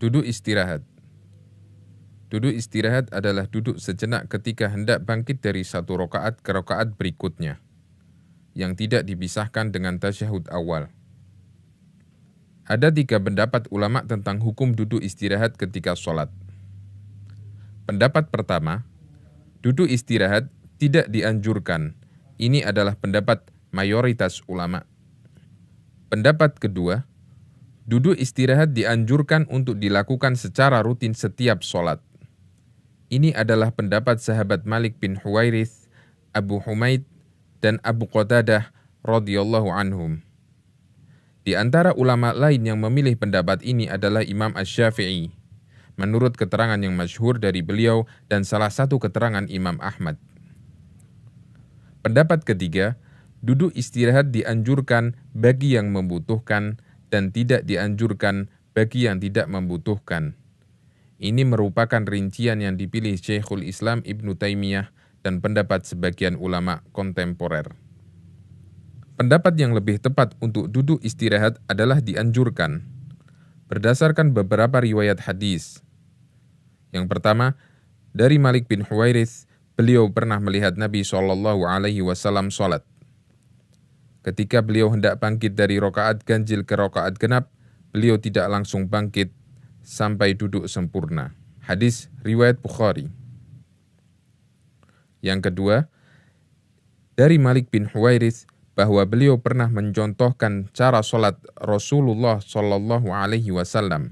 Duduk istirahat. Duduk istirahat adalah duduk sejenak ketika hendak bangkit dari satu rakaat ke rakaat berikutnya, yang tidak dipisahkan dengan tasyahud awal. Ada 3 pendapat ulama tentang hukum duduk istirahat ketika sholat. Pendapat pertama, duduk istirahat tidak dianjurkan. Ini adalah pendapat mayoritas ulama. Pendapat kedua, duduk istirahat dianjurkan untuk dilakukan secara rutin setiap sholat. Ini adalah pendapat sahabat Malik bin Huwairits, Abu Humaid, dan Abu Qatadah radhiyallahu anhum. Di antara ulama lain yang memilih pendapat ini adalah Imam Asy-Syafi'i, menurut keterangan yang masyhur dari beliau dan salah satu keterangan Imam Ahmad. Pendapat ketiga, duduk istirahat dianjurkan bagi yang membutuhkan dan tidak dianjurkan bagi yang tidak membutuhkan. Ini merupakan rincian yang dipilih Syekhul Islam Ibnu Taimiyah dan pendapat sebagian ulama kontemporer. Pendapat yang lebih tepat untuk duduk istirahat adalah dianjurkan, berdasarkan beberapa riwayat hadis. Yang pertama, dari Malik bin Huwairits, beliau pernah melihat Nabi SAW sholat. Ketika beliau hendak bangkit dari rakaat ganjil ke rakaat genap, beliau tidak langsung bangkit sampai duduk sempurna. Hadis riwayat Bukhari. Yang kedua, dari Malik bin Huwairits, bahwa beliau pernah mencontohkan cara sholat Rasulullah SAW.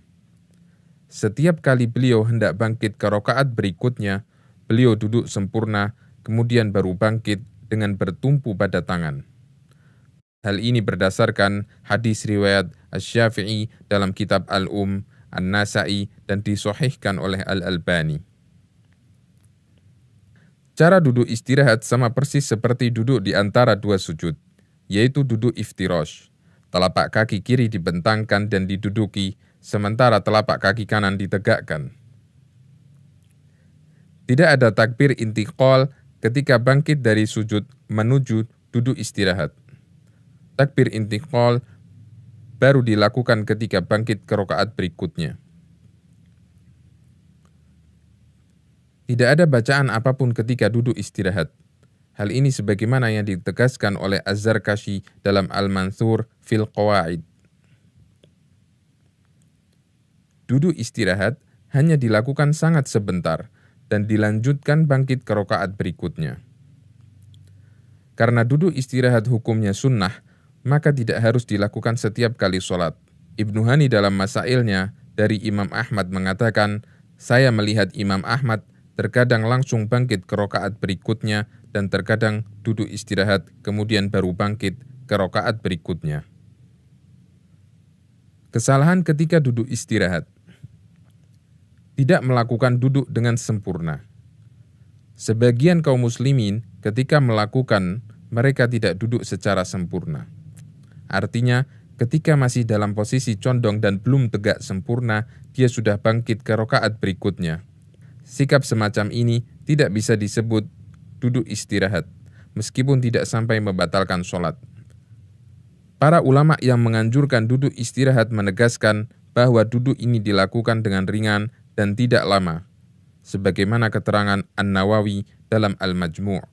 Setiap kali beliau hendak bangkit ke rakaat berikutnya, beliau duduk sempurna, kemudian baru bangkit dengan bertumpu pada tangan. Hal ini berdasarkan hadis riwayat Asy-Syafi'i dalam kitab Al-Um, An-Nasa'i, dan disahihkan oleh Al-Albani. Cara duduk istirahat sama persis seperti duduk di antara dua sujud, yaitu duduk iftirash. Telapak kaki kiri dibentangkan dan diduduki, sementara telapak kaki kanan ditegakkan. Tidak ada takbir intiqal ketika bangkit dari sujud menuju duduk istirahat. Takbir intiqal baru dilakukan ketika bangkit ke rakaat berikutnya. Tidak ada bacaan apapun ketika duduk istirahat. Hal ini sebagaimana yang ditegaskan oleh Az-Zarkashi dalam Al-Mansur fil Qawaid. Duduk istirahat hanya dilakukan sangat sebentar dan dilanjutkan bangkit ke rakaat berikutnya. Karena duduk istirahat hukumnya sunnah, maka tidak harus dilakukan setiap kali sholat. Ibnu Hani dalam masailnya dari Imam Ahmad mengatakan, saya melihat Imam Ahmad terkadang langsung bangkit ke rakaat berikutnya dan terkadang duduk istirahat kemudian baru bangkit ke rakaat berikutnya. Kesalahan ketika duduk istirahat. Tidak melakukan duduk dengan sempurna. Sebagian kaum muslimin ketika melakukan, mereka tidak duduk secara sempurna. Artinya, ketika masih dalam posisi condong dan belum tegak sempurna, dia sudah bangkit ke rakaat berikutnya. Sikap semacam ini tidak bisa disebut duduk istirahat, meskipun tidak sampai membatalkan sholat. Para ulama yang menganjurkan duduk istirahat menegaskan bahwa duduk ini dilakukan dengan ringan dan tidak lama, sebagaimana keterangan An-Nawawi dalam Al-Majmu'.